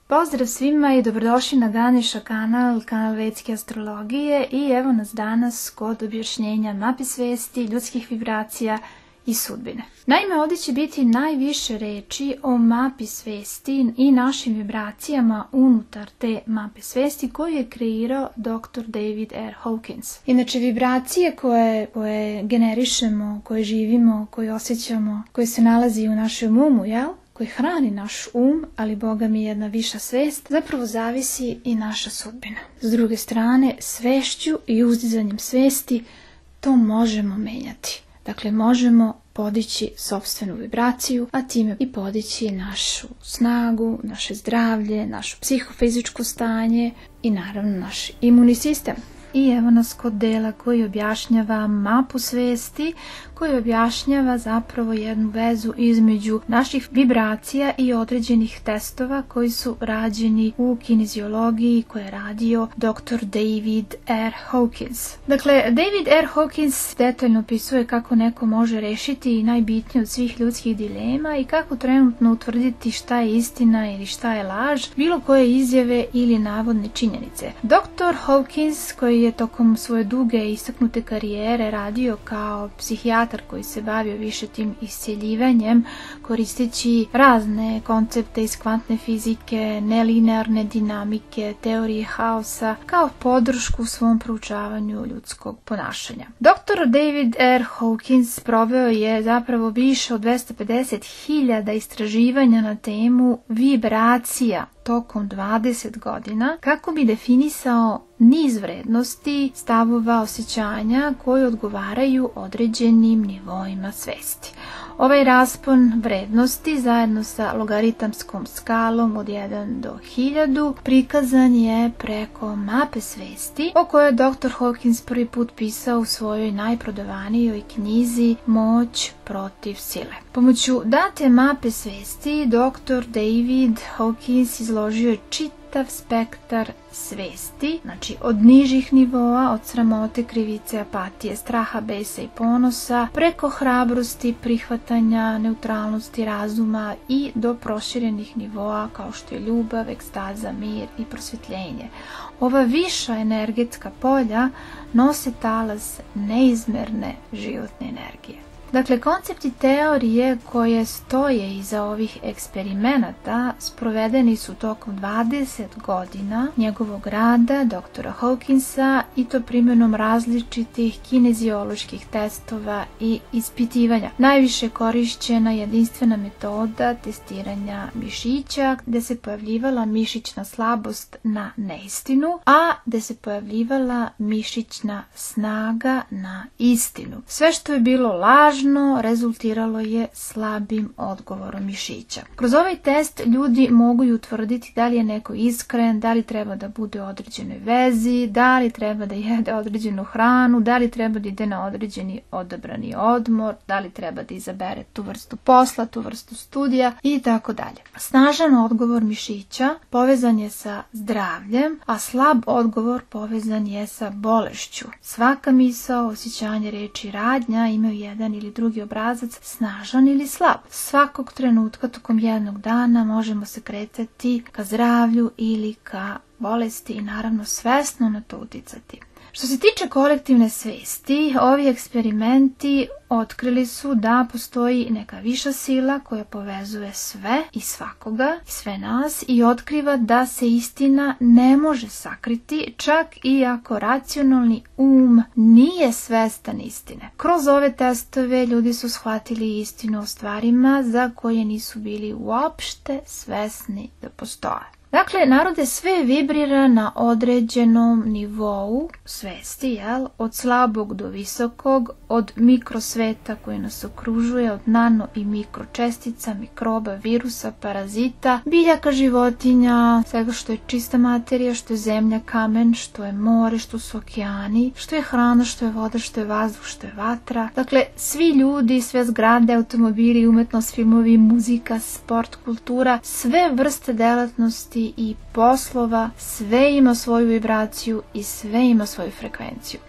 Pozdrav svima i dobrodošli na Ganeša kanal Vedske astrologije i evo nas danas kod objašnjenja mape svesti, ljudskih vibracija i sudbine. Naime, ovdje će biti najviše reči o mapi svesti i našim vibracijama unutar te mape svesti koju je kreirao dr. David R. Hawkins. Inače, vibracije koje generišemo, koje živimo, koje osjećamo, koje se nalazi u našem umu, koji hrani naš ali Boga mi jedna viša svest, zapravo zavisi i naša sudbina. S druge strane, svešću i uzdizanjem svesti to možemo menjati. Dakle, možemo podići sopstvenu vibraciju, a time i podići našu snagu, naše zdravlje, naše psihofizičko stanje i naravno naš imunni sistem. I evo nas kod dela koji objašnjava mapu svesti, koji objašnjava zapravo jednu vezu između naših vibracija i određenih testova koji su rađeni u kineziologiji koje je radio dr. David R. Hawkins. Dakle, David R. Hawkins detaljno opisuje kako neko može rešiti najbitnije od svih ljudskih dilema i kako trenutno utvrditi šta je istina ili šta je laž, bilo koje izjave ili navodne činjenice. Dr. Hawkins, koji je tokom svoje duge i istaknute karijere radio kao psihijatar koji se bavio više tim isceljivanjem, koristeći razne koncepte iz kvantne fizike, nelinearne dinamike, teorije haosa, kao podršku u svom proučavanju ljudskog ponašanja. Dr. David R. Hawkins proveo je zapravo više od 250.000 istraživanja na temu vibracija tokom 20 godina kako bi definisao niz vrednosti, stavova, osjećanja koji odgovaraju određenim nivoima svesti. Ovaj raspon vrednosti zajedno sa logaritamskom skalom od 1 do 1000 prikazan je preko mape svesti o kojoj je dr. Hawkins prvi put pisao u svojoj najprodavanijoj knjizi Moć protiv sile. Pomoću date mape svesti dr. David Hawkins izložio je čitav spektar svesti, znači od nižih nivoa, od sramote, krivice, apatije, straha, besa i ponosa, preko hrabrosti, prihvatanja, neutralnosti, razuma i do proširenih nivoa kao što je ljubav, ekstaza, mir i prosvjetljenje. Ova viša energetska polja nose talas neizmerne životne energije. Dakle, koncepti teorije koje stoje iza ovih eksperimenata sprovedeni su tokom 20 godina njegovog rada, dr. Hawkinsa, i to primjenom različitih kinezioloških testova i ispitivanja. Najviše korišćena jedinstvena metoda testiranja mišića, gde se pojavljivala mišićna slabost na neistinu, a gde se pojavljivala mišićna snaga na istinu. Sve što je bilo lažno rezultiralo je slabim odgovorom mišića. Kroz ovaj test ljudi mogu utvrditi da li je neko iskren, da li treba da bude u određenoj vezi, da li treba da jede određenu hranu, da li treba da ide na određeni odabrani odmor, da li treba da izabere tu vrstu posla, tu vrstu studija i tako dalje. Snažan odgovor mišića povezan je sa zdravljem, a slab odgovor povezan je sa bolešću. Svaka misao, osjećanje, reči, radnja imaju jedan ili drugi obrazac, snažan ili slab. Svakog trenutka tokom jednog dana možemo se kretati ka zdravlju ili ka bolesti i naravno svesno na to uticati. Što se tiče kolektivne svesti, ovi eksperimenti otkrili su da postoji neka viša sila koja povezuje sve i svakoga i sve nas i otkriva da se istina ne može sakriti, čak i ako racionalni nije svestan istine. Kroz ove testove ljudi su shvatili istinu o stvarima za koje nisu bili uopšte svesni da postoje. Dakle, narode sve vibrira na određenom nivou svesti, od slabog do visokog, od mikrosveta koji nas okružuje, od nano i mikročestica, mikroba, virusa, parazita, biljaka, životinja, svega što je čista materija, što je zemlja, kamen, što je more, što su okeani, što je hrana, što je voda, što je vazduh, što je vatra. Dakle, svi ljudi, sve zgrade, automobili, umetnost, filmovi, muzika, sport, kultura, sve vrste delatnosti i poslova, sve ima svoju vibraciju i sve ima svoju frekvenciju.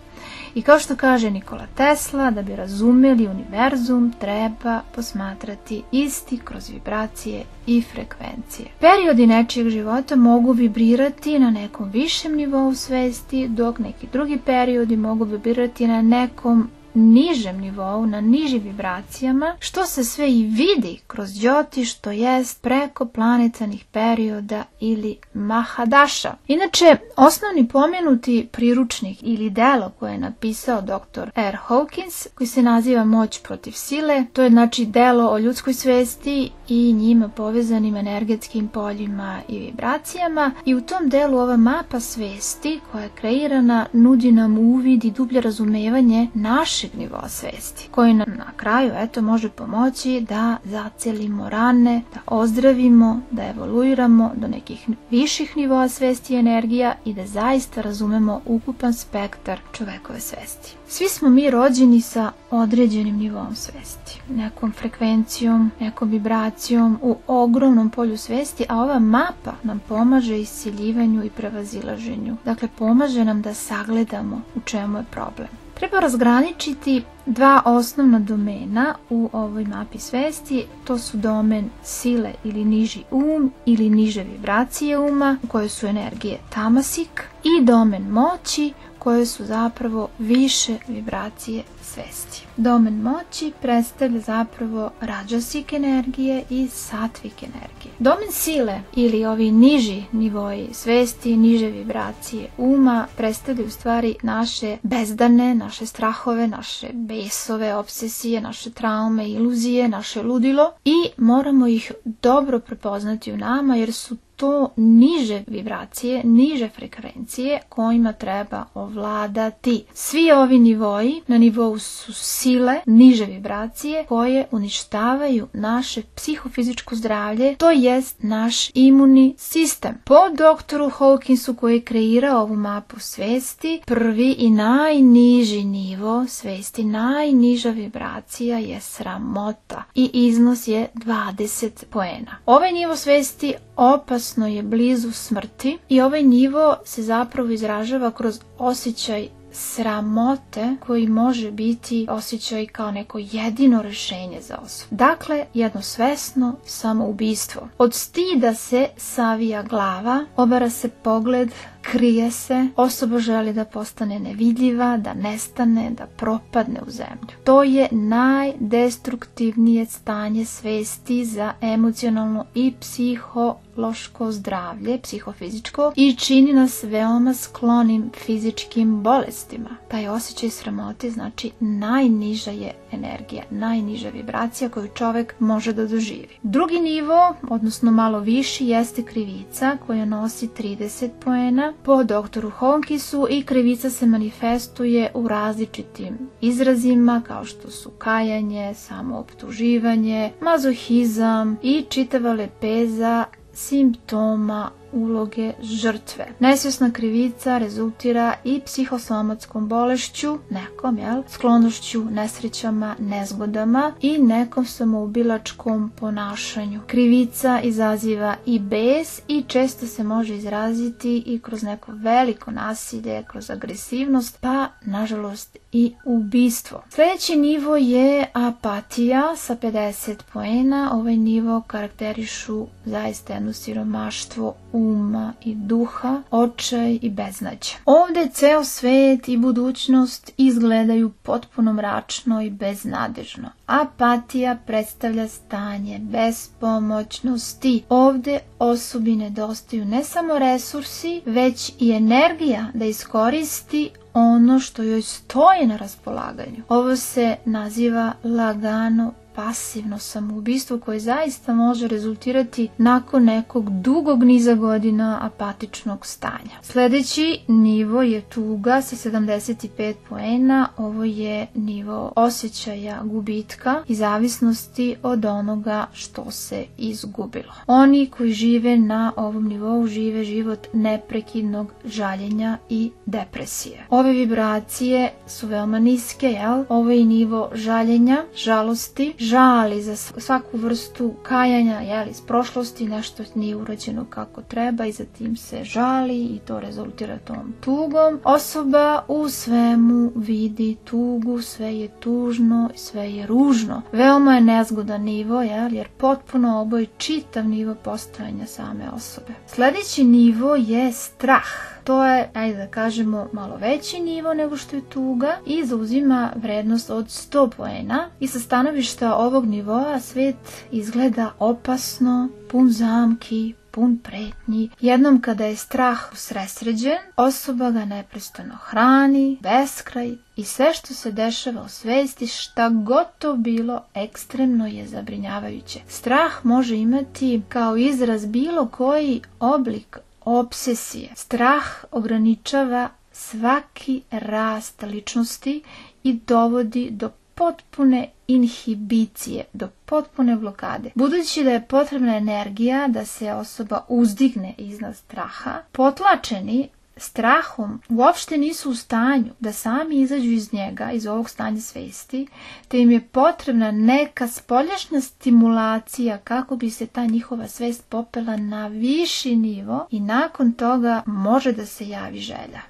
I kao što kaže Nikola Tesla, da bi razumeli univerzum treba posmatrati isti kroz vibracije i frekvencije. Periodi nečijeg života mogu vibrirati na nekom višem nivou svesti, dok neki drugi periodi mogu vibrirati na nekom nižem nivou, na nižim vibracijama, što se sve i vidi kroz Džotiš, to jest preko planetarnih perioda ili Mahadaša. Inače, osnovni pomenuti priručnik ili delo koje je napisao dr. R. Hawkins, koji se naziva Moć protiv sile, to je znači delo o ljudskoj svesti i njima povezanim energetskim poljima i vibracijama, i u tom delu ova mapa svesti koja je kreirana nudi nam uvid i dublje razumevanje našeg nivoa svesti, koji nam na kraju može pomoći da zacelimo rane, da ozdravimo, da evoluiramo do nekih viših nivoa svesti i energija i da zaista razumemo ukupan spektar čovekove svesti. Svi smo mi rođeni sa određenim nivoom svesti, nekom frekvencijom, nekom vibracijom u ogromnom polju svesti, a ova mapa nam pomaže isceljivanju i prevazilaženju. Dakle, pomaže nam da sagledamo u čemu je problem. Treba razgraničiti dva osnovna domena u ovoj mapi svesti, to su domen sile ili niži um ili niže vibracije uma, koje su energije tamasik, i domen moći, koje su zapravo više vibracije svesti. Domen moći predstavlja zapravo rađasik energije i satvik energije. Domen sile ili ovi niži nivoji svesti, niže vibracije uma predstavljaju u stvari naše bezdane, naše strahove, naše besove, obsesije, naše traume, iluzije, naše ludilo, i moramo ih dobro prepoznati u nama jer su to niže vibracije, niže frekvencije kojima treba ovladati. Svi ovi nivoji na nivou su sile, niže vibracije koje uništavaju naše psihofizičko zdravlje, to jest naš imunni sistem. Po doktoru Hawkinsu koji je kreirao ovu mapu svesti, prvi i najniži nivo svesti, najniža vibracija je sramota i iznos je 20 poena. Ovaj nivo svesti opasno je blizu smrti i ovaj nivo se zapravo izražava kroz osjećaj sramote koji može biti osjećaj kao neko jedino rješenje za osobu. Dakle, jedno svesno samoubistvo. Od stida se savija glava, obara se pogled, krije se, osoba želi da postane nevidljiva, da nestane, da propadne u zemlju. To je najdestruktivnije stanje svesti za emocionalno i psihološko zdravlje, psihofizičko, i čini nas veoma sklonim fizičkim bolestima. Taj osjećaj sramote znači najniža je energija, najniža vibracija koju čovjek može da doživi. Drugi nivo, odnosno malo viši, jeste krivica koja nosi 30 poena po doktoru Hawkinsu i krivica se manifestuje u različitim izrazima kao što su kajanje, samooptuživanje, mazohizam i čitava lepeza simptoma uloge žrtve. Nesvjesna krivica rezultira i psihosomatskom bolešću, nekom, sklonošću, nesrećama, nezgodama i nekom samoubilačkom ponašanju. Krivica izaziva i bes i često se može izraziti i kroz neko veliko nasilje, kroz agresivnost, pa nažalost i ubistvo. Sljedeći nivo je apatija sa 50 poena. Ovaj nivo karakterišu zaista jedno siromaštvo uma i duha, očaj i beznađe. Ovdje ceo svet i budućnost izgledaju potpuno mračno i beznadežno. Apatija predstavlja stanje bespomoćnosti. Ovdje osobi nedostaju ne samo resursi, već i energija da iskoristi ono što joj stoji na raspolaganju. Ovo se naziva lagano pasivno samoubistvo koje zaista može rezultirati nakon nekog dugog niza godina apatičnog stanja. Sljedeći nivo je tuga sa 75 poena. Ovo je nivo osjećaja gubitka i zavisnosti od onoga što se izgubilo. Oni koji žive na ovom nivou žive život neprekidnog žaljenja i depresije. Ove vibracije su veoma niske, Ovo je nivo žaljenja, žalosti, žali za svaku vrstu kajanja, iz prošlosti, nešto nije urađeno kako treba i zatim se žali i to rezultira tom tugom. Osoba u svemu vidi tugu, sve je tužno, sve je ružno. Veoma je nezgodan nivo, jer potpuno oboji čitav nivo postojanja same osobe. Sljedeći nivo je strah. To je, ajde da kažemo, malo veći nivo nego što je tuga i zauzima vrednost od 100 poena. I sa stanovišta ovog nivoa svet izgleda opasno, pun zamki, pun pretnji. Jednom kada je strah usresređen, osoba ga neprestano hrani, beskraj i sve što se dešava u svesti, šta god to bilo, ekstremno je zabrinjavajuće. Strah može imati kao izraz bilo koji oblik obsesije. Strah ograničava svaki rast ličnosti i dovodi do potpune inhibicije, do potpune blokade. Budući da je potrebna energija da se osoba uzdigne iznad straha, potlačeni strahom uopšte nisu u stanju da sami izađu iz njega, iz ovog stanja svesti, te im je potrebna neka spoljašnja stimulacija kako bi se ta njihova svest popela na viši nivo i nakon toga može da se javi želja.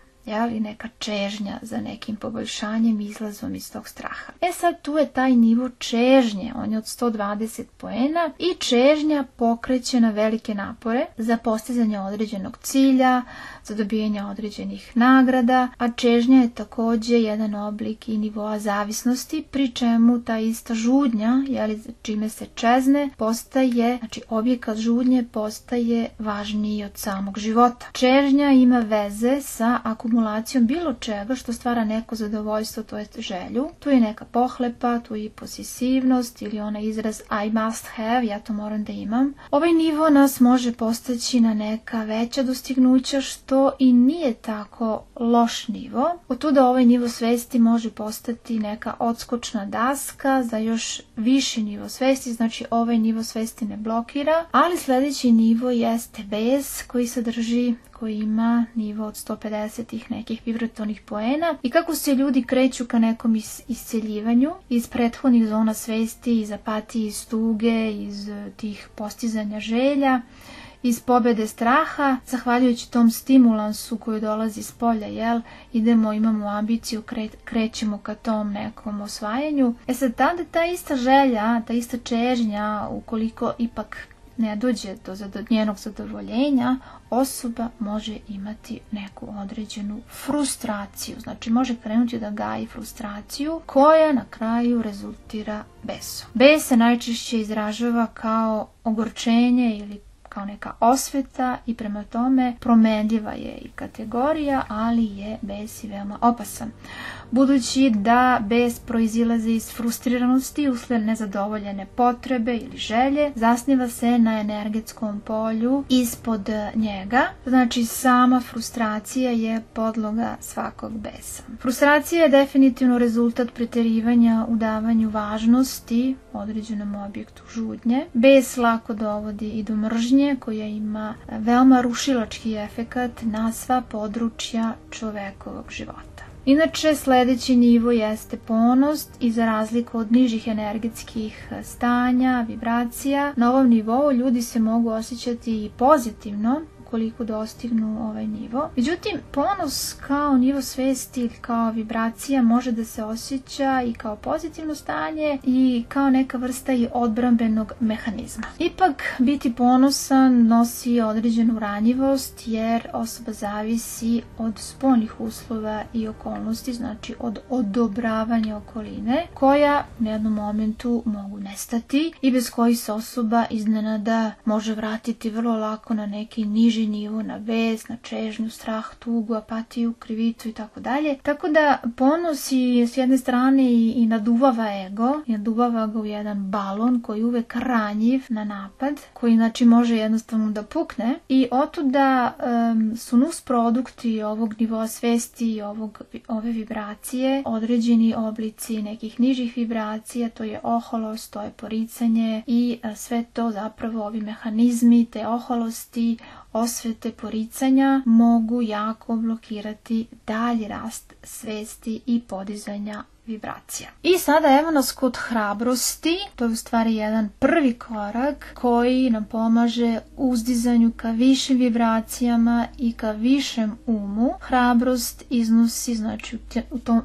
Neka čežnja za nekim poboljšanjem i izlazom iz tog straha. Sad tu je taj nivo čežnje, on je od 120 poena i čežnja pokreće na velike napore za postizanje određenog cilja, za dobijanje određenih nagrada, a čežnja je također jedan oblik i nivoa zavisnosti, pri čemu ta ista žudnja, čime se čezne, postaje, znači objekat žudnje postaje važniji od samog života. Čežnja ima veze sa akumulacijom bilo čega što stvara neko zadovoljstvo, to je želju. Tu je neka pohlepa, tu je i posesivnost ili onaj izraz I must have, ja to moram da imam. Ovaj nivo nas može postaći na neka veća dostignuća, što i nije tako loš nivo. Otuda ovaj nivo svesti može postati neka odskočna daska za još viši nivo svesti, znači ovaj nivo svesti ne blokira, ali sljedeći nivo jeste bes koji ima nivo od 150 nekih vibratornih poena i kako se ljudi kreću ka nekom isceljivanju iz prethodnih zona svesti, iz apatije, iz tuge, iz tih postizanja želja, iz pobjede straha, zahvaljujući tom stimulansu koji dolazi s polja, imamo ambiciju, krećemo ka tom nekom osvajanju. Sad tada ta ista želja, ta ista čežnja, ukoliko ipak ne dođe do njenog zadovoljenja, osoba može imati neku određenu frustraciju. Znači može krenuti da gaji frustraciju koja na kraju rezultira besom. Bes se najčešće izražava kao ogorčenje ili kao neka osveta i prema tome promenljiva je i kategorija, ali je bes i veoma opasan. Budući da bes proizilazi iz frustriranosti usled nezadovoljene potrebe ili želje, zasniva se na energetskom polju ispod njega. Znači sama frustracija je podloga svakog besa. Frustracija je definitivno rezultat pretjerivanja u davanju važnosti određenom objektu žudnje. Bes lako dovodi i do mržnje koja ima veoma rušilački efekat na sva područja čovekovog života. Inače, sljedeći nivo jeste ponos i za razliku od nižih energetskih stanja, vibracija, na ovom nivou ljudi se mogu osjećati i pozitivno ukoliko dostignu ovaj nivo. Međutim, ponos kao nivo svesti ili kao vibracija može da se osjeća i kao pozitivno stanje i kao neka vrsta i odbrambenog mehanizma. Ipak, biti ponosan nosi određenu ranjivost jer osoba zavisi od spoljnih uslova i okolnosti, znači od odobravanja okoline, koja u jednom momentu mogu nestati i bez kojih se osoba iznenada može vratiti vrlo lako na neki niži nivo, na bes, na čežnju, strah, tugu, apatiju, krivicu i tako dalje. Tako da ponos i s jedne strane i naduvava ego, i naduvava ga u jedan balon koji je uvek ranjiv na napad, koji znači može jednostavno da pukne i otuda su nus produkti ovog nivoa svesti i ove vibracije, određeni oblici nekih nižih vibracija, to je oholost, to je poricanje i sve to zapravo ovi mehanizmi te oholosti, osvete, poricanja mogu jako blokirati dalji rast svesti i podizanja vibracija. I sada evo nas kod hrabrosti, to je u stvari jedan prvi korak koji nam pomaže uzdizanju ka višim vibracijama i ka višem umu. Hrabrost iznosi, znači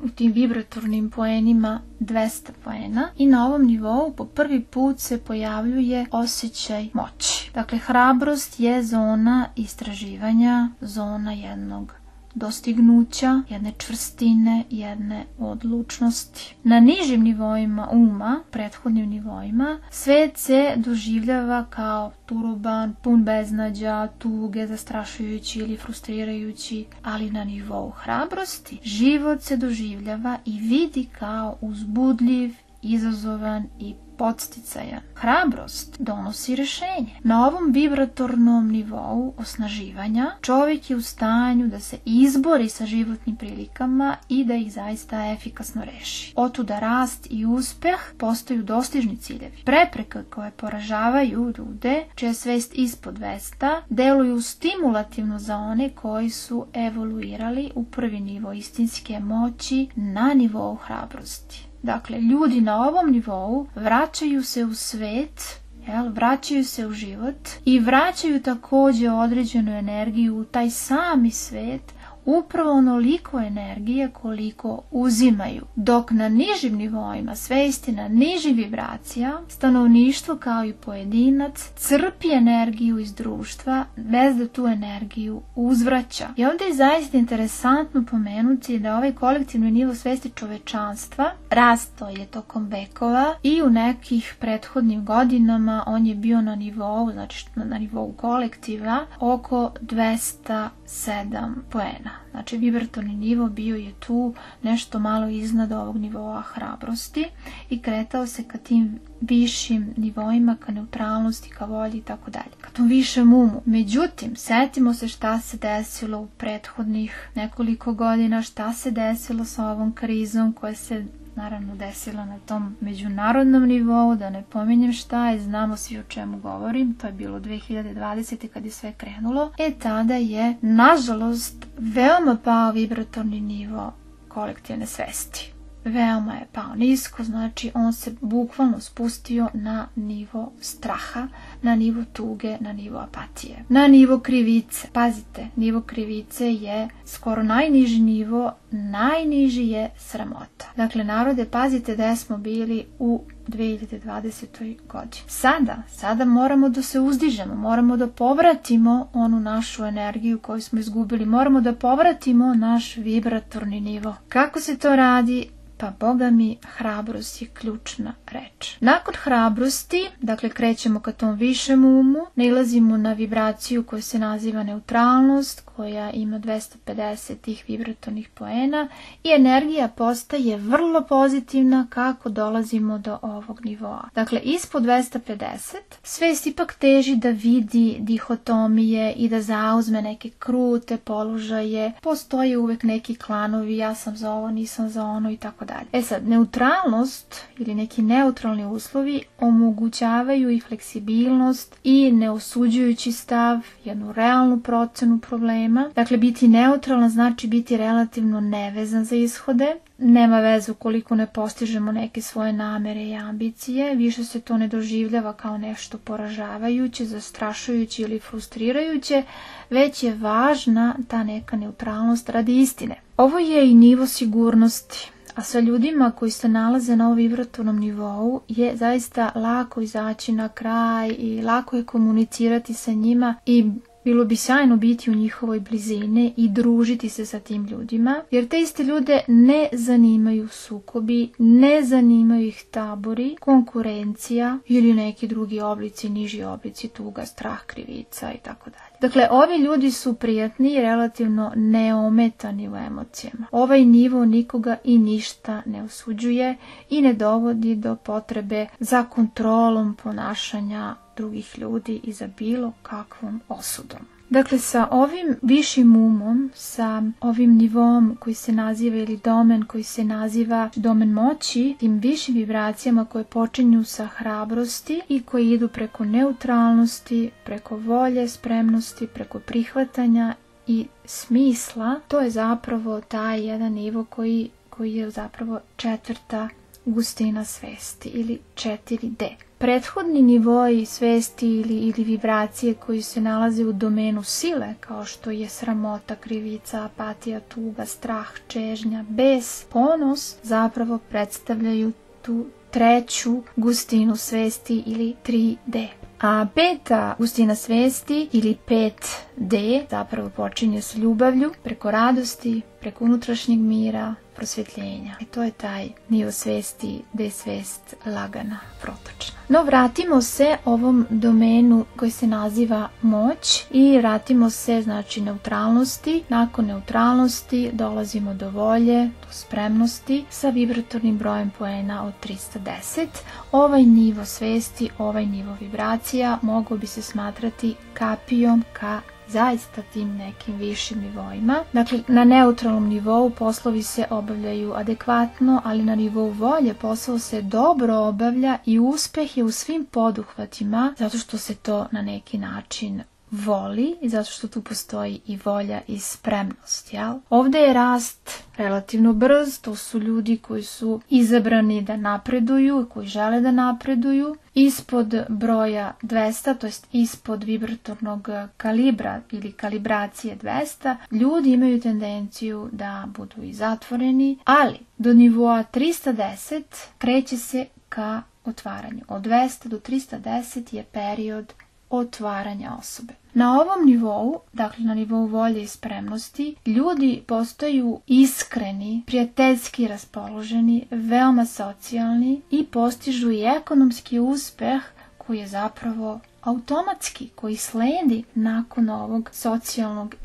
u tim vibratornim poenima 200 poena i na ovom nivou po prvi put se pojavljuje osjećaj moći. Dakle, hrabrost je zona istraživanja, zona jednog dostignuća, jedne čvrstine, jedne odlučnosti. Na nižim nivoima uma, prethodnim nivoima, svet se doživljava kao turoban, pun beznađa, tuge, zastrašujući ili frustrirajući, ali na nivou hrabrosti život se doživljava i vidi kao uzbudljiv, izazovan i podsticajan. Hrabrost donosi rješenje. Na ovom vibratornom nivou osnaživanja čovjek je u stanju da se izbori sa životnim prilikama i da ih zaista efikasno reši. Otuda rast i uspeh postaju dostižni ciljevi. Prepreke koje poražavaju ljude, čija svest ispod 200, deluju stimulativno za one koji su evoluirali u prvi nivo istinske moći na nivou hrabrosti. Dakle, ljudi na ovom nivou vraćaju se u svet, vraćaju se u život i vraćaju također određenu energiju u taj sami svet, upravo onoliko energije koliko uzimaju. Dok na nižim nivoima svesti, na nižim vibracija, stanovništvo kao i pojedinac crpi energiju iz društva bez da tu energiju uzvraća. I ovdje je zaista interesantno pomenuti da ovaj kolektivni nivo svesti čovečanstva rastao je tokom vekova i u nekih prethodnim godinama on je bio na nivou, znači na nivou kolektiva, oko 207 poena. Znači vibratorni nivo bio je tu nešto malo iznad ovog nivoa hrabrosti i kretao se ka tim višim nivoima, ka neutralnosti, ka volji i tako dalje, ka tom višem umu. Međutim, setimo se šta se desilo u prethodnih nekoliko godina, šta se desilo sa ovom krizom koja se naravno desila na tom međunarodnom nivou, da ne pominjem šta je, znamo svi o čemu govorim, to je bilo 2020. kad je sve krenulo. Tada je, nažalost, veoma pao vibratorni nivo kolektivne svesti. Veoma je pao nisko, znači on se bukvalno spustio na nivo straha, na nivo tuge, na nivo apatije, na nivo krivice. Pazite, nivo krivice je skoro najniži nivo, najniži je sramota. Dakle, narode, pazite da smo bili u 2020. godini. Sada moramo da se uzdižemo, moramo da povratimo onu našu energiju koju smo izgubili, moramo da povratimo naš vibratorni nivo. Kako se to radi? Pa Boga mi, hrabrost je ključna reč. Nakon hrabrosti, dakle krećemo ka tom višem umu, nailazimo na vibraciju koja se naziva neutralnost, koja ima 250 tih vibratornih poena i energija postaje vrlo pozitivna kako dolazimo do ovog nivoa. Dakle, ispod 250 svest ipak teži da vidi dihotomije i da zauzme neke krute položaje. Postoje uvek neki klanovi, ja sam za ovo, nisam za ono i tako dalje. Sad, neutralnost ili neki neutralni uslovi omogućavaju i fleksibilnost i neosuđujući stav, jednu realnu procenu problema. Dakle, biti neutralan znači biti relativno nevezan za ishode. Nema veze ukoliko ne postižemo neke svoje namere i ambicije, više se to ne doživljava kao nešto poražavajuće, zastrašujuće ili frustrirajuće, već je važna ta neka neutralnost radi istine. Ovo je i nivo sigurnosti. A sa ljudima koji se nalaze na ovom vibratornom nivou je zaista lako izaći na kraj i lako je komunicirati sa njima i bilo bi sjajno biti u njihovoj blizini i družiti se sa tim ljudima, jer te iste ljude ne zanimaju sukobi, ne zanimaju ih tabori, konkurencija ili neki drugi oblici, niži oblici tuga, strah, krivica i tako dalje. Dakle, ovi ljudi su prijatni i relativno neometani u emocijama. Ovaj nivo nikoga i ništa ne osuđuje i ne dovodi do potrebe za kontrolom ponašanja drugih ljudi i za bilo kakvom osudom. Dakle, sa ovim višim umom, sa ovim nivom koji se naziva ili domen koji se naziva domen moći, tim višim vibracijama koje počinju sa hrabrosti i koji idu preko neutralnosti, preko volje, spremnosti, preko prihvatanja i smisla, to je zapravo taj jedan nivo koji koji je zapravo 4. gustina svesti ili 4D. Prethodni nivoi svesti ili vibracije koji se nalaze u domenu sile, kao što je sramota, krivica, apatija, tuga, strah, čežnja, bes, ponos, zapravo predstavljaju tu 3. gustinu svesti ili 3D. A 5. gustina svesti ili 5D zapravo počinje s ljubavlju, preko radosti, preko unutrašnjeg mira, prosvjetljenja. I to je taj nivo svesti gdje je svest lagana, protočna. No vratimo se ovom domenu koji se naziva moć i vratimo se znači neutralnosti. Nakon neutralnosti dolazimo do volje, do spremnosti sa vibratornim brojem poena od 310. Ovaj nivo svesti, ovaj nivo vibracija mogao bi se smatrati kapijom ka zaista tim nekim višim nivoima. Dakle, na neutralnom nivou poslovi se obavljaju adekvatno, ali na nivou volje posao se dobro obavlja i uspjeh je u svim poduhvatima, zato što se to na neki način voli i zato što tu postoji i volja i spremnost. Jel? Ovdje je rast relativno brz, to su ljudi koji su izabrani da napreduju, koji žele da napreduju. Ispod broja 200, to jest ispod vibratornog kalibra ili kalibracije 200, ljudi imaju tendenciju da budu i zatvoreni, ali do nivoa 310 kreće se ka otvaranju. Od 200 do 310 je period otvaranja osobe. Na ovom nivou, dakle na nivou volje i spremnosti, ljudi postaju iskreni, prijateljski raspoloženi, veoma socijalni i postižu i ekonomski uspjeh koji je zapravo automatski, koji sledi nakon ovog socijalnog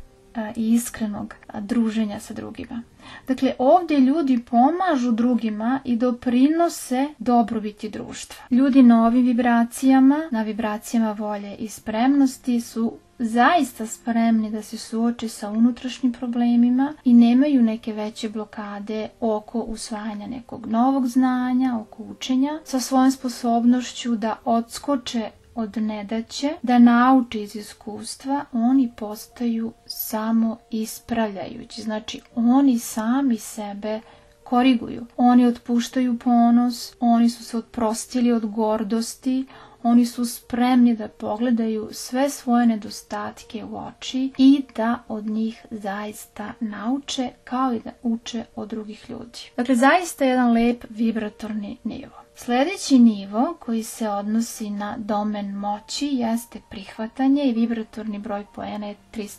i iskrenog druženja sa drugima. Dakle, ovdje ljudi pomažu drugima i doprinose dobrobiti društva. Ljudi na ovim vibracijama, na vibracijama volje i spremnosti su zaista spremni da se suoče sa unutrašnjim problemima i nemaju neke veće blokade oko usvajanja nekog novog znanja, oko učenja, sa svojom sposobnošću da odskoče od nedaće, da nauče iz iskustva, oni postaju samo ispravljajući. Znači, oni sami sebe koriguju. Oni otpuštaju ponos, oni su se oprostili od gordosti, oni su spremni da pogledaju sve svoje nedostatke u oči i da od njih zaista nauče kao i da uče od drugih ljudi. Dakle, zaista jedan lep vibratorni nivo. Sljedeći nivo koji se odnosi na domen moći jeste prihvatanje i vibratorni broj poena je 350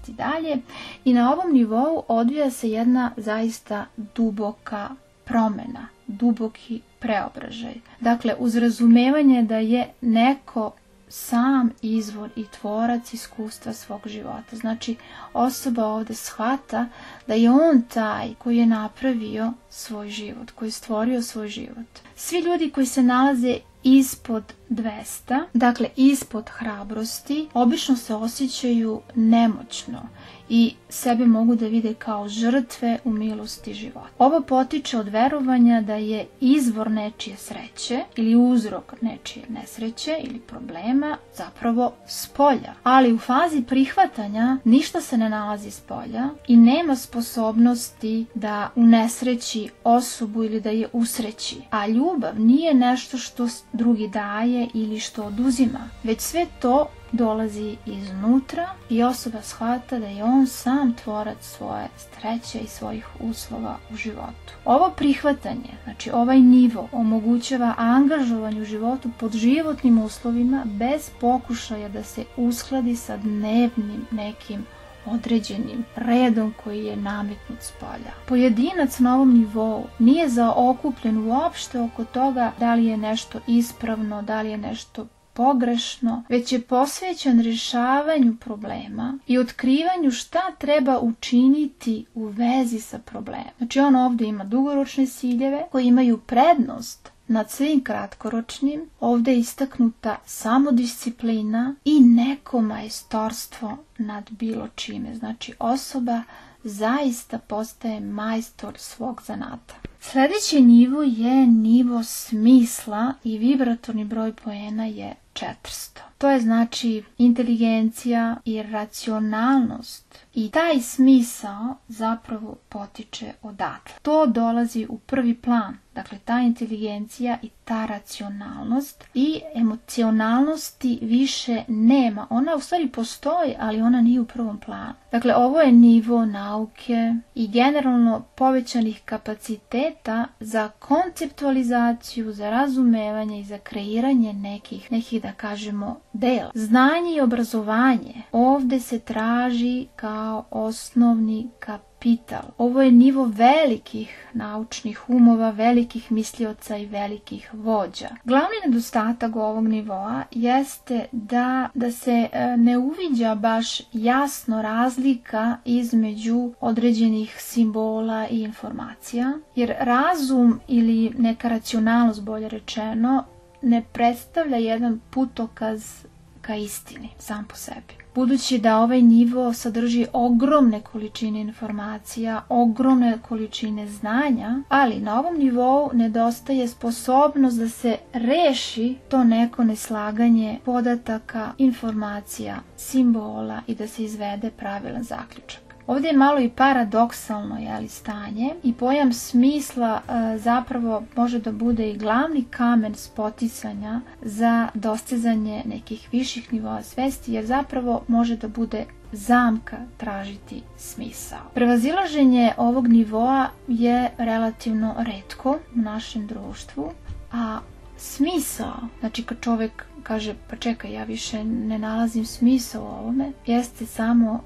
i dalje. I na ovom nivou odvija se jedna zaista duboka promjena, duboki preobražaj. Dakle, uz razumevanje da je neko sam izvor i tvorac iskustva svog života. Znači, osoba ovdje shvata da je on taj koji je napravio svoj život, koji je stvorio svoj život. Svi ljudi koji se nalaze ispod 200, dakle ispod hrabrosti, obično se osjećaju nemoćno i sebe mogu da vide kao žrtve u milosti života. Ovo potiče od verovanja da je izvor nečije sreće ili uzrok nečije nesreće ili problema zapravo spolja. Ali u fazi prihvatanja ništa se ne nalazi spolja i nema sposobnosti da unesreći osobu ili da je usreći. A ljubav nije nešto što drugi daje ili što oduzima, već sve to dolazi iznutra i osoba shvata da je on sam tvorac svoje sreće i svojih uslova u životu. Ovo prihvatanje, znači ovaj nivo, omogućava angažovanje u životu pod životnim uslovima bez pokušaja da se uskladi sa dnevnim nekim određenim redom koji je nametnut s polja. Pojedinac na ovom nivou nije zaokupljen uopšte oko toga da li je nešto ispravno, da li je nešto pogrešno, već je posvećen rješavanju problema i otkrivanju šta treba učiniti u vezi sa problemom. Znači on ovdje ima dugoročne ciljeve koji imaju prednost nad svim kratkoročnim. Ovdje je istaknuta samodisciplina i neko majstorstvo nad bilo čime. Znači osoba zaista postaje majstor svog zanata. Sljedeći nivo je nivo smisla i vibratorni broj poena je 400. To je znači inteligencija i racionalnost. I taj smisao zapravo potiče odatle. To dolazi u prvi plan. Dakle, ta inteligencija i ta racionalnost i emocionalnosti više nema. Ona u stvari postoji, ali ona nije u prvom planu. Dakle, ovo je nivo nauke i generalno povećanih kapaciteta za konceptualizaciju, za razumevanje i za kreiranje nekih da kažemo dela. Znanje i obrazovanje ovdje se traži kao osnovni kapital. Ovo je nivo velikih naučnih umova, velikih mislioca i velikih vođa. Glavni nedostatak ovog nivoa jeste da se ne uviđa baš jasno razlika između određenih simbola i informacija, jer razum ili neka racionalnost, bolje rečeno, ne predstavlja jedan putokaz ka istini sam po sebi. Budući da ovaj nivo sadrži ogromne količine informacija, ogromne količine znanja, ali na ovom nivou nedostaje sposobnost da se reši to neko neslaganje podataka, informacija, simbola i da se izvede pravilan zaključak. Ovdje je malo i paradoksalno stanje i pojam smisla zapravo može da bude i glavni kamen spoticanja za dostizanje nekih viših nivoa svesti, jer zapravo može da bude zamka tražiti smisao. Prevazilaženje ovog nivoa je relativno retko u našem društvu, a smisao, znači kad čovjek kaže pa čekaj, ja više ne nalazim smisao u ovome, jeste samo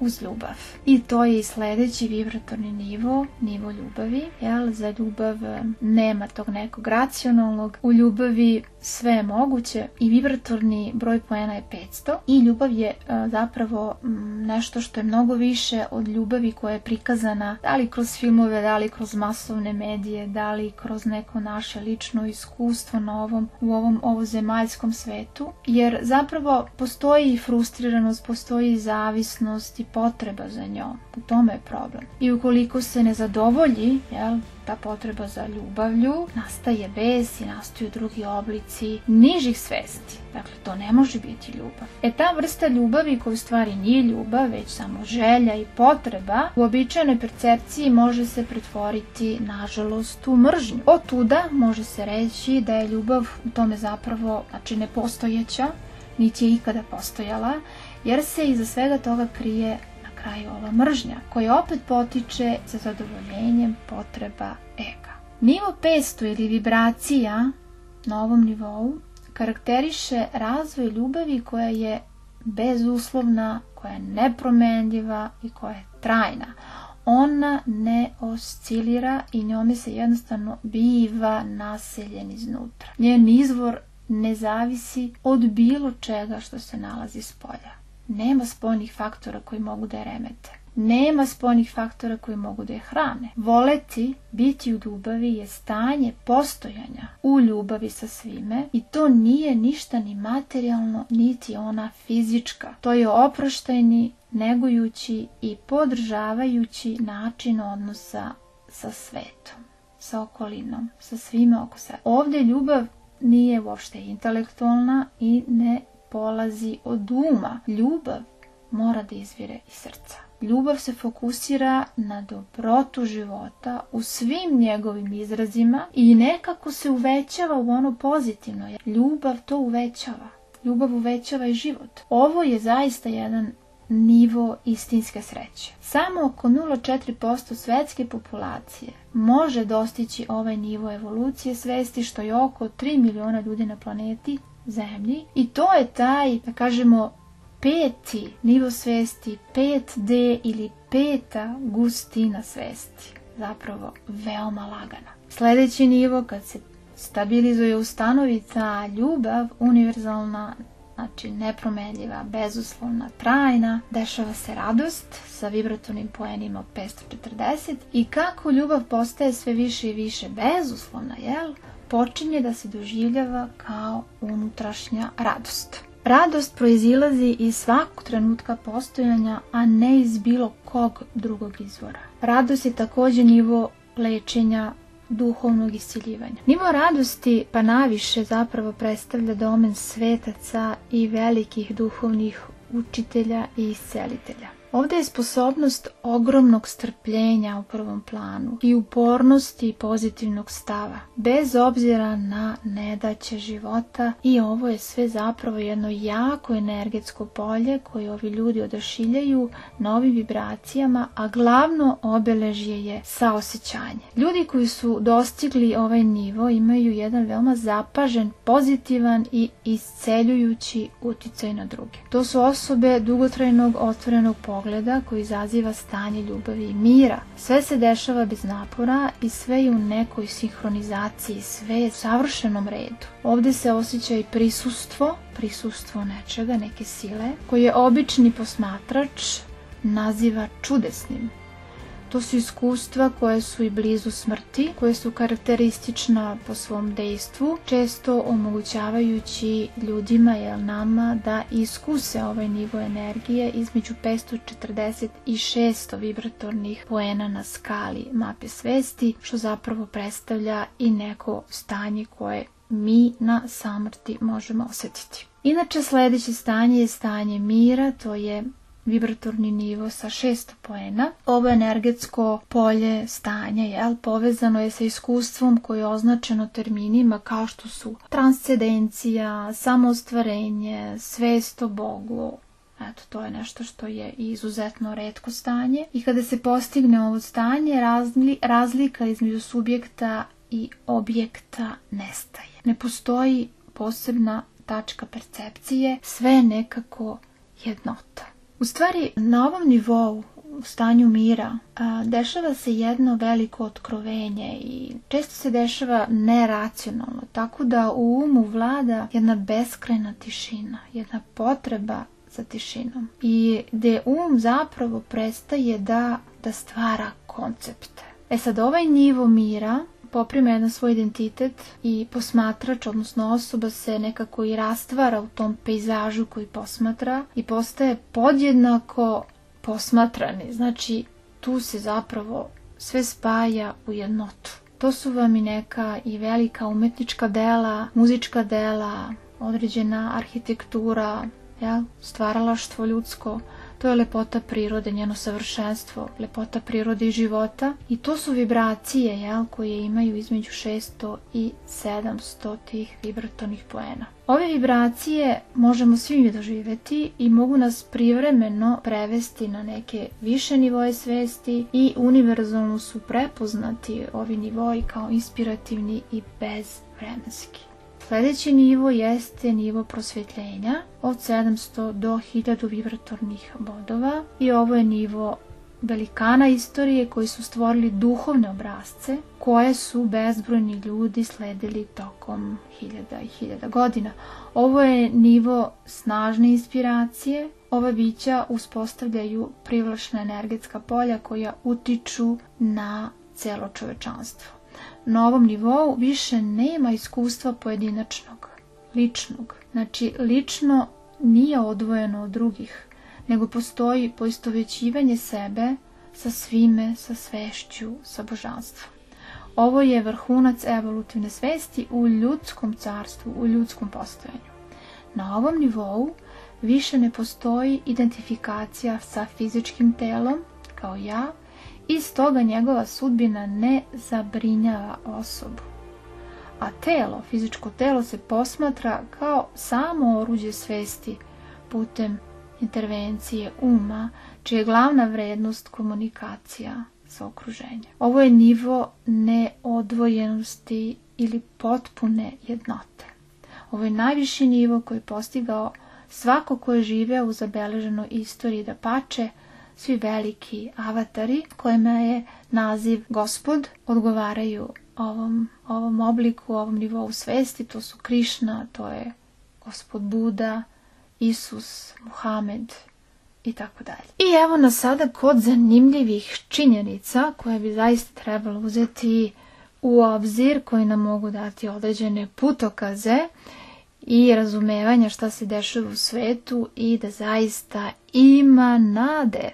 uz ljubav. I to je i sljedeći vibratorni nivo, nivo ljubavi. Za ljubav nema tog nekog racionalnog. U ljubavi sve je moguće i vibratorni broj poena je 500. I ljubav je zapravo nešto što je mnogo više od ljubavi koja je prikazana da li kroz filmove, da li kroz masovne medije, da li kroz neko naše lično iskustvo u ovom ovozemaljskom svetu. Jer zapravo postoji frustriranost, postoji zavisnost i potreba za njom. U tome je problem. I ukoliko se ne zadovolji, ta potreba za ljubavlju, nastaje bes i nastaju drugi oblici nižih svesti. Dakle, to ne može biti ljubav. Ta vrsta ljubavi koja u stvari nije ljubav, već samo želja i potreba, u običajnoj percepciji može se pretvoriti, nažalost, u mržnju. Otuda može se reći da je ljubav u tome zapravo, znači, nepostojeća, niti je ikada postojala, jer se iza svega toga krije kraju ova mržnja, koja opet potiče za zadovoljenjem potreba ega. Nivo 500 ili vibracija na ovom nivou karakteriše razvoj ljubavi koja je bezuslovna, koja je nepromenljiva i koja je trajna. Ona ne oscilira i njome se jednostavno biva naseljen iznutra. Njen izvor ne zavisi od bilo čega što se nalazi spolja. Nema spoljnih faktora koji mogu da je remete. Nema spoljnih faktora koji mogu da je hrane. Voleti, biti u ljubavi je stanje postojanja u ljubavi sa svime i to nije ništa ni materijalno, niti ona fizička. To je oproštajni, negujući i podržavajući način odnosa sa svetom, sa okolinom, sa svime oko sebe. Ovdje ljubav nije uopšte intelektualna i ne polazi od uma. Ljubav mora da izvire iz srca. Ljubav se fokusira na dobrotu života u svim njegovim izrazima i nekako se uvećava u ono pozitivno. Ljubav to uvećava. Ljubav uvećava i život. Ovo je zaista jedan nivo istinske sreće. Samo oko 0,4% svetske populacije može dostići ovaj nivo evolucije svesti, što je oko 3 miliona ljudi na planeti Zemlji. I to je taj, da kažemo, 5. nivo svesti, 5D ili 5. gustina svesti. Zapravo veoma lagana. Sljedeći nivo, kad se stabilizuje, ustanovi ta ljubav, univerzalna, znači nepromenljiva, bezuslovna, trajna, dešava se radost sa vibratornim poenima od 540 i kako ljubav postaje sve više i više bezuslovna, počinje da se doživljava kao unutrašnja radost. Radost proizilazi iz svakog trenutka postojanja, a ne iz bilo kog drugog izvora. Radost je također nivo lečenja, duhovnog isciljivanja. Nivo radosti pa naviše zapravo predstavlja domen svetaca i velikih duhovnih učitelja i iscelitelja. Ovdje je sposobnost ogromnog strpljenja u prvom planu i upornosti i pozitivnog stava, bez obzira na nedaće života, i ovo je sve zapravo jedno jako energetsko polje koje ovi ljudi odašiljaju na ovim vibracijama, a glavno obeležje je saosećanje. Ljudi koji su dostigli ovaj nivo imaju jedan veoma zapažen, pozitivan i isceljujući uticaj na druge. To su osobe dugotrajnog otvorenog pogleda koji izaziva stanje ljubavi i mira. Sve se dešava bez napora i sve je u nekoj sinhronizaciji, sve je u savršenom redu. Ovdje se osjeća i prisustvo nečega, neke sile, koje obični posmatrač naziva čudesnim. To su iskustva koje su i blizu smrti, koje su karakteristična po svom dejstvu, često omogućavajući ljudima, nama, da iskuse ovaj nivo energije između 540 i 600 vibratornih poena na skali mape svesti, što zapravo predstavlja i neko stanje koje mi na samrti možemo osjetiti. Inače, sljedeće stanje je stanje mira, to je vibratorni nivo sa 600 poena. Ovo energetsko polje stanja povezano je sa iskustvom koje je označeno terminima kao što su transcendencija, samoostvarenje, svest o Bogu. Eto, to je nešto što je izuzetno retko stanje. I kada se postigne ovo stanje, razlika između subjekta i objekta nestaje. Ne postoji posebna tačka percepcije, sve je nekako jednota. U stvari, na ovom nivou, u stanju mira, dešava se jedno veliko otkrovenje i često se dešava neracionalno, tako da u umu vlada jedna beskrajna tišina, jedna potreba za tišinom i gdje zapravo prestaje da stvara koncepte. Sad, ovaj nivo mira poprima jedan svoj identitet i posmatrač, odnosno osoba, se nekako i rastvara u tom pejzažu koji posmatra i postaje podjednako posmatrani. Znači, tu se zapravo sve spaja u jednotu. To su vam i neka i velika umetnička dela, muzička dela, određena arhitektura, stvaralaštvo ljudsko. To je lepota prirode, njeno savršenstvo, lepota prirode i života. I to su vibracije koje imaju između 600 i 700 tih vibratornih poena. Ove vibracije možemo svi doživjeti i mogu nas privremeno prevesti na neke više nivoje svesti i univerzalno su prepoznati ovi nivoji kao inspirativni i bezvremenski. Sljedeći nivo jeste nivo prosvjetljenja od 700 do 1000 vibratornih bodova i ovo je nivo velikana istorije koji su stvorili duhovne obrazce koje su bezbrojni ljudi sledili tokom 1000 i 1000 godina. Ovo je nivo snažne inspiracije. Ova bića uspostavljaju privlačna energetska polja koja utiču na celo čovečanstvo. Na ovom nivou više nema iskustva pojedinačnog, ličnog. Znači, lično nije odvojeno od drugih, nego postoji poistovećivanje sebe sa svime, sa svešću, sa božanstvom. Ovo je vrhunac evolutivne svesti u ljudskom carstvu, u ljudskom postojanju. Na ovom nivou više ne postoji identifikacija sa fizičkim telom, kao ja, i stoga njegova sudbina ne zabrinjava osobu. A telo, fizičko telo, se posmatra kao samo oruđe svesti putem intervencije uma, čija je glavna vrednost komunikacija sa okruženjem. Ovo je nivo neodvojenosti ili potpune jednote. Ovo je najviši nivo koji je postigao svako ko je živeo u zabeleženoj istoriji, dapače, svi veliki avatari kojima je naziv Gospod odgovaraju ovom obliku, ovom nivou svesti. To su Krišna, to je Gospod Buda, Isus, Muhamed i tako dalje. I evo nas sada kod zanimljivih činjenica koje bi zaista trebalo uzeti u obzir, koji nam mogu dati određene putokaze i razumevanja šta se dešava u svetu i da zaista ima nade.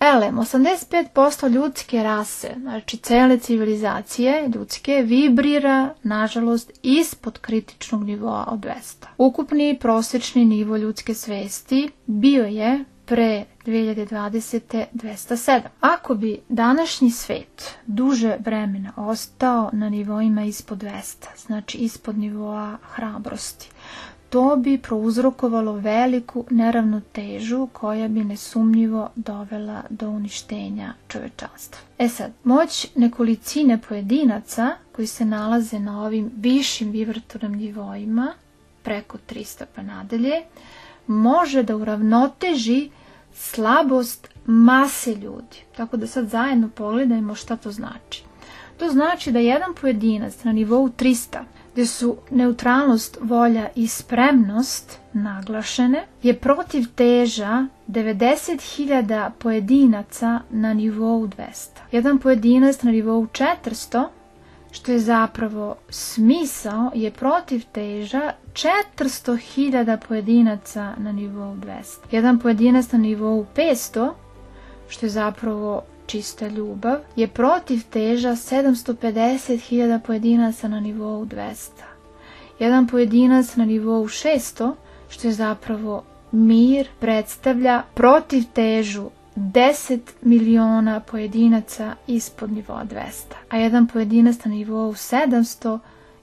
Elem, 85% ljudske rase, znači cele civilizacije ljudske, vibrira, nažalost, ispod kritičnog nivoa od 200. Ukupni prosječni nivo ljudske svesti bio je pre 2020. 207. Ako bi današnji svet duže vremena ostao na nivoima ispod 200, znači ispod nivoa hrabrosti, to bi prouzrokovalo veliku neravnotežu koja bi nesumnjivo dovela do uništenja čovečanstva. Sad, moć nekolicine pojedinaca koji se nalaze na ovim višim vibratornim nivoima, preko 300 pa nadalje, može da uravnoteži slabost mase ljudi. Tako da sad zajedno pogledajmo šta to znači. To znači da jedan pojedinac na nivou 300, gdje su neutralnost, volja i spremnost naglašene, je protiv teža 90.000 pojedinaca na nivou 200. Jedan pojedinac na nivou 400, što je zapravo smisao, je protiv teža 400.000 pojedinaca na nivou 200. Jedan pojedinac na nivou 500, što je zapravo čista ljubav, je protiv teža 750.000 pojedinaca na nivou 200. Jedan pojedinac na nivou 600, što je zapravo mir, predstavlja protiv težu 10 miliona pojedinaca ispod nivoa 200. A jedan pojedinac na nivou 700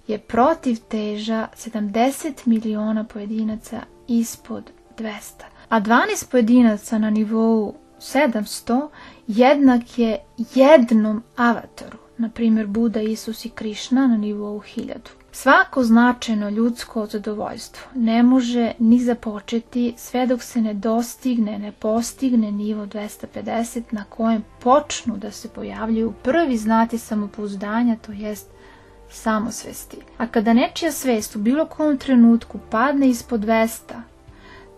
je protiv teža 70 miliona pojedinaca ispod 200. A 12 pojedinaca na nivou 700 jednak je jednom avataru, na primjer Buda, Isus i Krišna na nivou 1000. Svako značajno ljudsko zadovoljstvo ne može ni započeti sve dok se ne postigne nivo 250 na kojem počnu da se pojavljaju prvi znaci samopouzdanja, to jest samosvesti. A kada nečija svest u bilo kom trenutku padne ispod 200,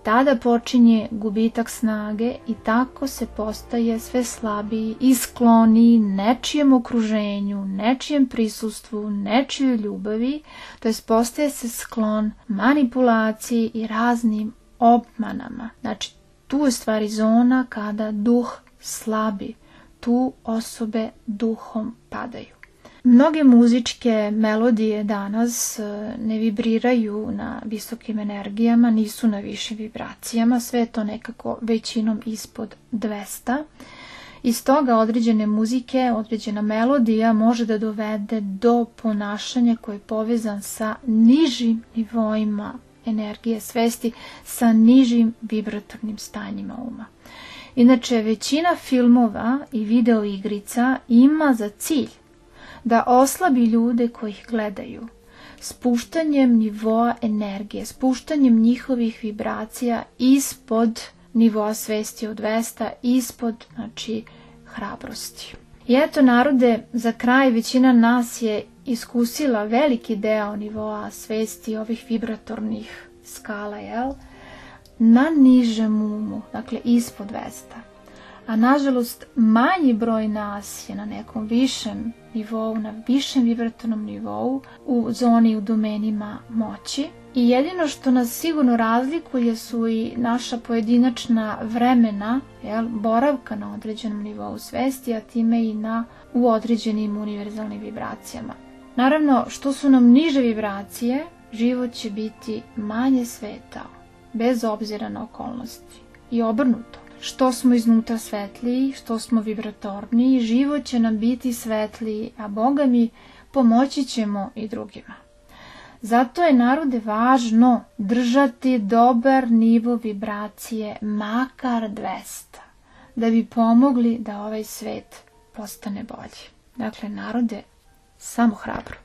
tada počinje gubitak snage i tako se postaje sve slabiji i skloniji nečijem okruženju, nečijem prisustvu, nečijoj ljubavi, to jest postaje se sklon manipulaciji i raznim obmanama. Znači, tu je stvari zona kada duh slabi, tu osobe duhom padaju. Mnoge muzičke melodije danas ne vibriraju na visokim energijama, nisu na višim vibracijama, sve je to nekako većinom ispod 200. Iz toga određene muzike, određena melodija može da dovede do ponašanja koje je povezan sa nižim nivoima energije svesti, sa nižim vibratornim stanjima uma. Inače, većina filmova i videoigrica ima za cilj da oslabi ljude koji ih gledaju, spuštanjem nivoa energije, spuštanjem njihovih vibracija ispod nivoa svesti od 200, ispod, znači, hrabrosti. I eto, narode, za kraj većina nas je iskusila veliki deo nivoa svesti ovih vibratornih skala, na nižem umu, dakle ispod 200. A nažalost manji broj nas je na nekom višem nivou, na višem vibratornom nivou, u zoni, u domenima moći. I jedino što nas sigurno razlikuje su i naša pojedinačna vremena, boravka na određenom nivou svesti, a time i u određenim univerzalnim vibracijama. Naravno, što su nam niže vibracije, život će biti manje svetao, bez obzira na okolnosti. I obrnuto. Što smo iznutra svetliji, što smo vibratorniji, život će nam biti svetliji, a Boga mi pomoći ćemo i drugima. Zato je, narode, važno držati dobar nivo vibracije, makar 200, da bi pomogli da ovaj svet postane bolji. Dakle, narode, samo hrabro.